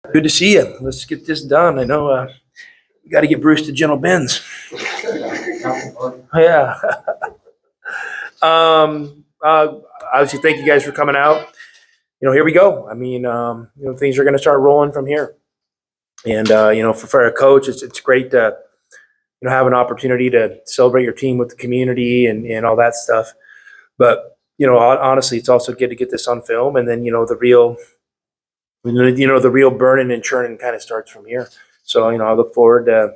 Good to see you. Let's get this done. I know we got to get Bruce to Gentle Ben's. Yeah. Obviously, thank you guys for coming out. Here we go. I mean, things are going to start rolling from here. And for a coach, it's great to have an opportunity to celebrate your team with the community and all that stuff. But honestly, it's also good to get this on film, and then the real burning and churning kind of starts from here. So I look forward to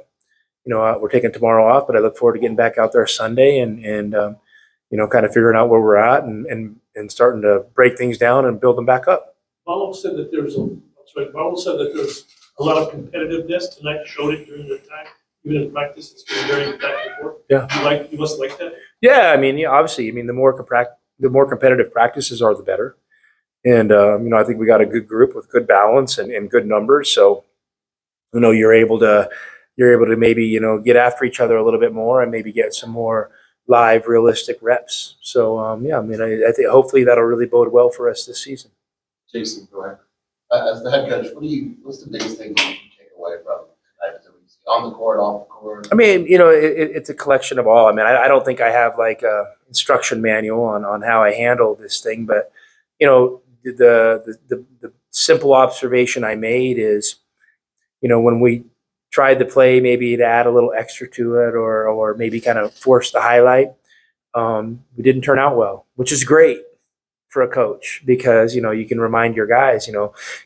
we're taking tomorrow off, but I look forward to getting back out there Sunday and kind of figuring out where we're at and starting to break things down and build them back up. Marlo said that there's a lot of competitiveness tonight. Showed it during the time, even in practice. It's been very back and forth. Yeah, you must like that. Yeah, I mean, obviously, the more competitive practices are, the better. And I think we got a good group with good balance and good numbers. So you're able to maybe get after each other a little bit more and maybe get some more live, realistic reps. So I think hopefully that'll really bode well for us this season. Jason, go ahead. As the head coach, what's the biggest thing you can take away from on the court, off the court? I mean, it's a collection of all. I mean, I don't think I have like a instruction manual on how I handle this thing, but the simple observation I made is, when we tried to play maybe to add a little extra to it or maybe kind of force the highlight, we didn't turn out well, which is great for a coach because, you can remind your guys,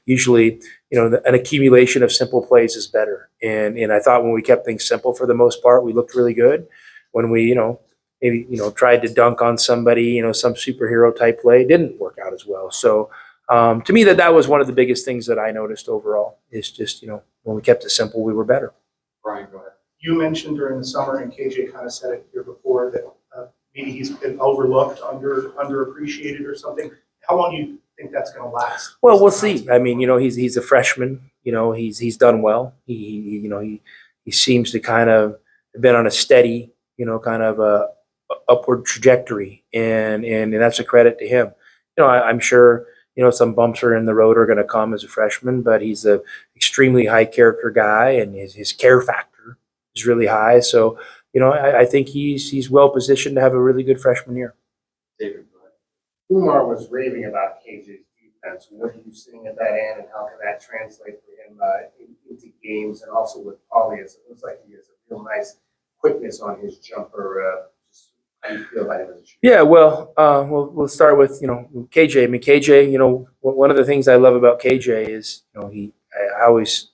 usually, an accumulation of simple plays is better. And I thought when we kept things simple for the most part, we looked really good. When we, maybe, tried to dunk on somebody, some superhero type play, it didn't work out as well. So to me, that was one of the biggest things that I noticed overall is just, when we kept it simple, we were better. Brian, go ahead. You mentioned during the summer, and KJ kind of said it here before, that maybe he's been overlooked, underappreciated or something. How long do you think that's going to last? Well, we'll see. I mean, he's a freshman. He's done well. He seems to kind of have been on a steady, kind of a upward trajectory, and that's a credit to him. I'm sure some bumps are in the road are going to come as a freshman, but he's a extremely high character guy, and his care factor is really high. So I think he's well positioned to have a really good freshman year. David, go ahead. Umar was raving about KJ's defense. What are you seeing at that end, and how can that translate for him into games, and also with Paulius? It looks like he has a real nice quickness on his jumper. How do you feel about him as a shooter? Yeah, well, we'll start with KJ. I mean, KJ, one of the things I love about KJ is I always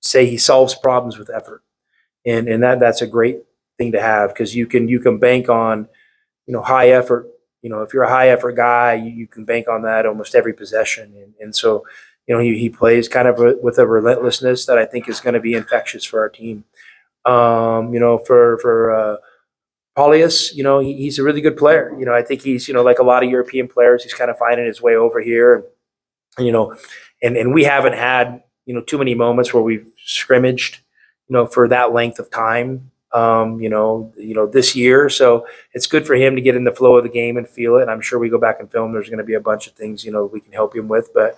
say he solves problems with effort, and that's a great thing to have because you can bank on high effort. If you're a high effort guy, you can bank on that almost every possession, and so he plays kind of with a relentlessness that I think is going to be infectious for our team. For Paulius, he's a really good player. I think he's, like a lot of European players, he's kind of finding his way over here. And we haven't had, too many moments where we've scrimmaged, for that length of time, this year. So it's good for him to get in the flow of the game and feel it. And I'm sure we go back and film, there's going to be a bunch of things, we can help him with. But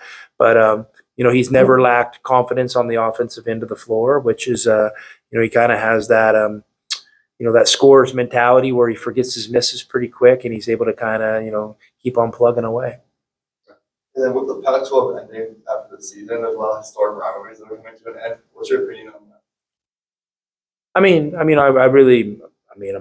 he's never lacked confidence on the offensive end of the floor, which is, he kind of has that, that scorer's mentality where he forgets his misses pretty quick and he's able to kind of, keep on plugging away. And then with the Pac-12 ending after the season, there's a lot of historic rivalries that are coming to an end. What's your opinion on that? I mean, I'm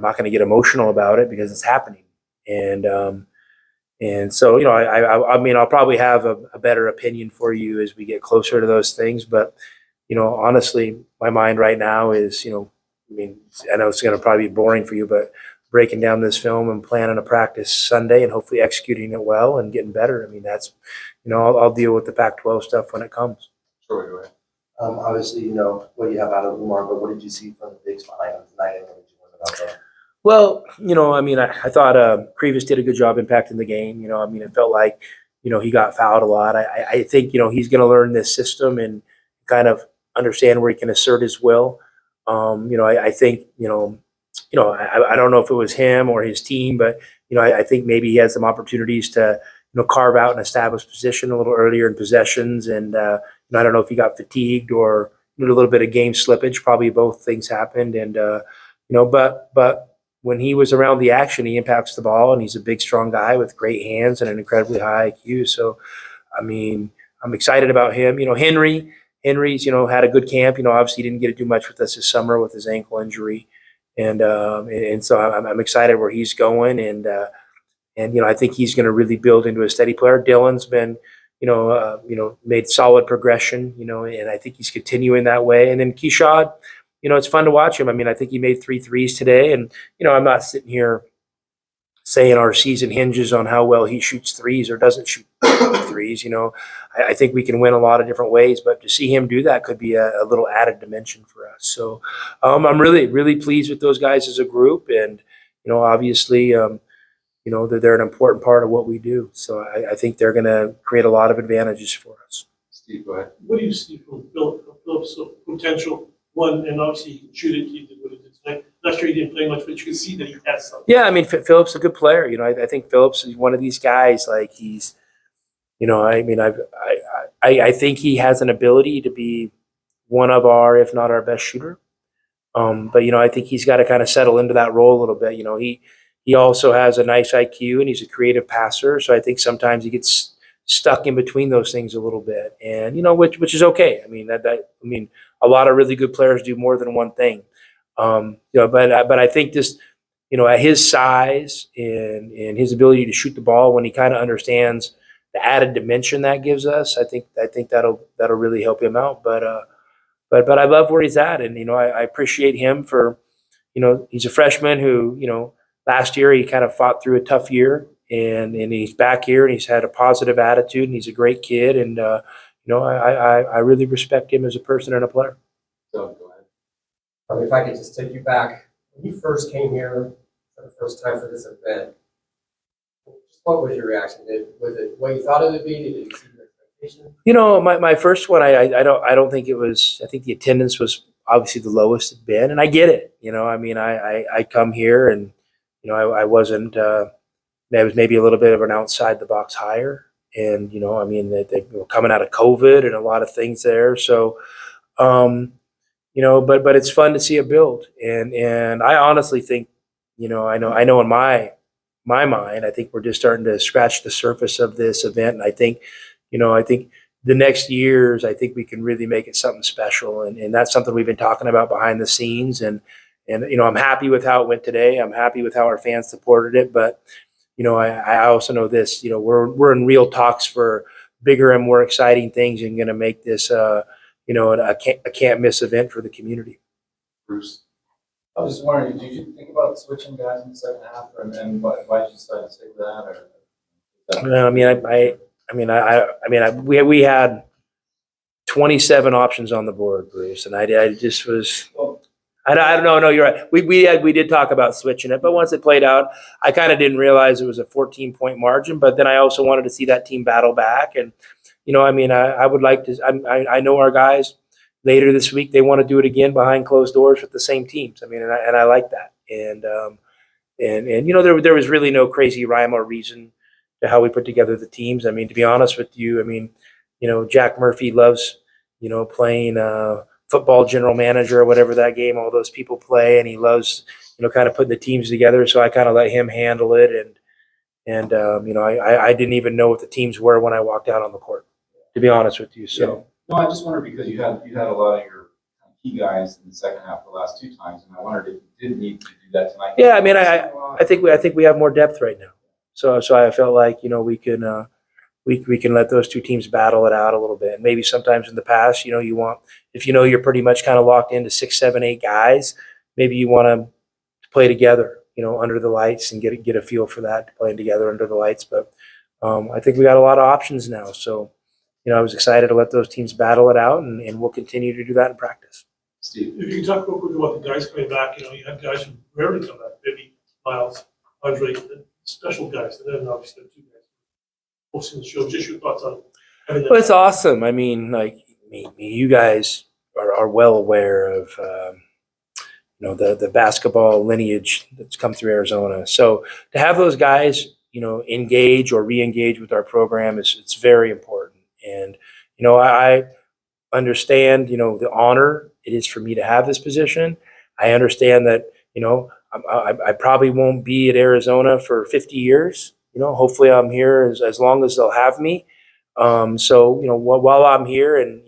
not going to get emotional about it because it's happening. And so, I'll probably have a better opinion for you as we get closer to those things. But, honestly, my mind right now is, I know it's going to probably be boring for you, but breaking down this film and planning a practice Sunday and hopefully executing it well and getting better. That's, I'll deal with the Pac-12 stuff when it comes. Sure, go ahead. Obviously, what you have out of Umar, but what did you see from the bigs behind him tonight, and what did you learn about that? Well, I thought Krivas did a good job impacting the game. It felt like, he got fouled a lot. I think, he's going to learn this system and kind of understand where he can assert his will. I think, I don't know if it was him or his team, but, I think maybe he had some opportunities to, carve out and establish position a little earlier in possessions and, I don't know if he got fatigued or a little bit of game slippage. Probably both things happened. And, but when he was around the action, he impacts the ball, and he's a big, strong guy with great hands and an incredibly high IQ. So, I mean, I'm excited about him. Henry's, had a good camp. Obviously he didn't get to do much with us this summer with his ankle injury. And so I'm excited where he's going. And I think he's going to really build into a steady player. Dylan's been, made solid progression, and I think he's continuing that way. And then Keshad, it's fun to watch him. I mean, I think he made 3 threes today, and, I'm not sitting here saying our season hinges on how well he shoots threes or doesn't shoot threes. I think we can win a lot of different ways, but to see him do that could be a little added dimension for us. So I'm really, really pleased with those guys as a group. And, obviously, they're an important part of what we do. So I think they're going to create a lot of advantages for us. Steve, go ahead. What do you see from Phillips' potential? One, and obviously he can shoot it. He did what he did tonight. Not sure he didn't play much, but you can see that he has something. Yeah, I mean, Phillips is a good player. I think Phillips is one of these guys. Like he's, I think he has an ability to be one of our, if not our best shooter. But I think he's got to kind of settle into that role a little bit. He also has a nice IQ, and he's a creative passer. So I think sometimes he gets stuck in between those things a little bit, and which is okay. I mean a lot of really good players do more than one thing. But I think this, at his size and his ability to shoot the ball, when he kind of understands the added dimension that gives us, I think that'll really help him out. But I love where he's at, and I appreciate him for, he's a freshman who, last year he kind of fought through a tough year, and he's back here, and he's had a positive attitude, and he's a great kid, and I really respect him as a person and a player. So go ahead. If I could just take you back, when you first came here for the first time for this event, what was your reaction? Was it what you thought it would be? Did it exceed your expectations? My first one, I don't think it was. I think the attendance was obviously the lowest it's been, and I get it. I come here, and I wasn't. That was maybe a little bit of an outside the box hire, and they were coming out of COVID and a lot of things there. So, but it's fun to see it build, and I honestly think, I know in my mind, I think we're just starting to scratch the surface of this event, and I think the next years, I think we can really make it something special, and that's something we've been talking about behind the scenes, and I'm happy with how it went today. I'm happy with how our fans supported it, but I also know this. We're in real talks for bigger and more exciting things, and going to make this a can't miss event for the community. Bruce. I was just wondering, did you think about switching guys in the second half, and why did you decide to stick with that? We had 27 options on the board, Bruce, and I just was. I don't know. No, you're right. We did talk about switching it, but once it played out, I kind of didn't realize it was a 14-point margin. But then I also wanted to see that team battle back, and I would like to. I know our guys later this week, they want to do it again behind closed doors with the same teams. And I like that. And there was really no crazy rhyme or reason to how we put together the teams. To be honest with you, Jack Murphy loves, playing football general manager or whatever that game all those people play, and he loves, kind of putting the teams together. So I kind of let him handle it, and I didn't even know what the teams were when I walked out on the court, to be honest with you. So. Yeah. No, I just wondered because you had a lot of your key guys in the second half the last 2 times, and I wondered if you did need to do that tonight. Yeah, I think we have more depth right now. So I felt like we can we can let those 2 teams battle it out a little bit. And maybe sometimes in the past, you want, if you're pretty much kind of locked into 6, 7, 8 guys, maybe you want to play together, under the lights, and get a feel for that, playing together under the lights. But I think we got a lot of options now. So. I was excited to let those teams battle it out, and we'll continue to do that in practice. Steve. If you can talk real quick about the guys coming back, you had guys who rarely come back, maybe Miles, Andre, special guys, and then obviously the 2 guys hosting the show. Just your thoughts on having that. Well, it's awesome. You guys are well aware of the basketball lineage that's come through Arizona. So to have those guys, engage or re-engage with our program it's very important. And I understand, the honor it is for me to have this position. I understand that, I probably won't be at Arizona for 50 years. Hopefully I'm here as long as they'll have me. So, while I'm here and,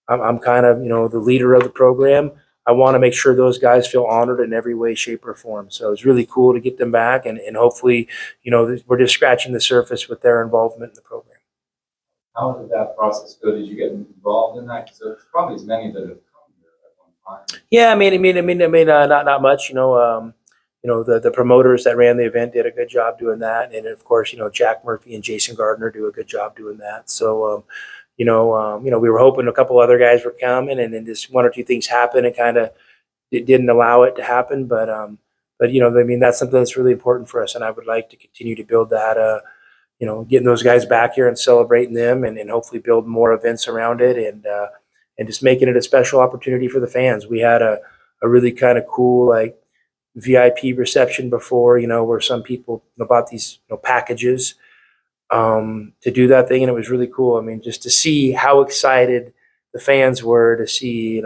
I'm kind of, the leader of the program, I want to make sure those guys feel honored in every way, shape, or form. So it's really cool to get them back, and hopefully, we're just scratching the surface with their involvement in the program. How did that process go? Did you get involved in that? Because there's probably as many that have come here at one time. Yeah, not much. The promoters that ran the event did a good job doing that, and of course, Jack Murphy and Jason Gardner do a good job doing that. So, we were hoping a couple other guys were coming, and then just one or two things happened and kind of didn't allow it to happen. But that's something that's really important for us, and I would like to continue to build that. Getting those guys back here and celebrating them, and hopefully build more events around it, and just making it a special opportunity for the fans. We had a really kind of cool like VIP reception before, where some people bought these packages to do that thing, and it was really cool. I mean, just to see how excited the fans were to see,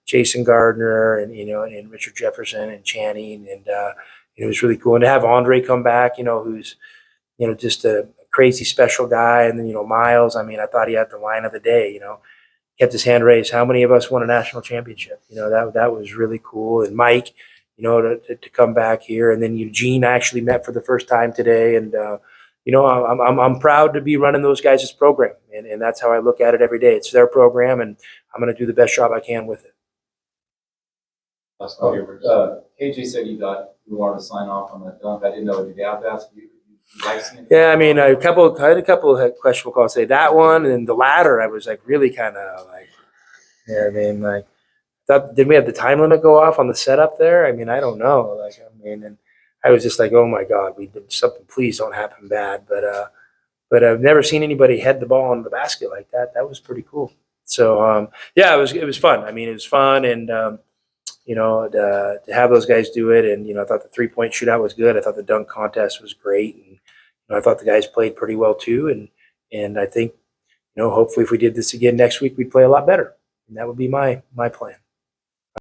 Jason Gardner and Richard Jefferson and Channing, and it was really cool. And to have Andre come back, who's just a crazy special guy, and then Miles. I mean, I thought he had the line of the day. Kept his hand raised. How many of us won a national championship? That was really cool. And Mike, to come back here, and then Eugene I actually met for the first time today, and I'm proud to be running those guys' program, and that's how I look at it every day. It's their program, and I'm going to do the best job I can with it. KJ said you wanted to sign off on that dunk. I didn't know. Did you have to ask you? Yeah, I mean, I had a couple of questionable calls. Say that one, and the latter, I was like really kind of like, yeah. I mean, like, did we have the time limit go off on the setup there? I mean, I don't know. Like, and I was just like, oh my God, we did something. Please don't happen bad. But I've never seen anybody head the ball into the basket like that. That was pretty cool. So yeah, it was fun. I mean, it was fun, and to have those guys do it, and I thought the 3-point shootout was good. I thought the dunk contest was great, and I thought the guys played pretty well too. And I think hopefully if we did this again next week, we'd play a lot better, and that would be my plan.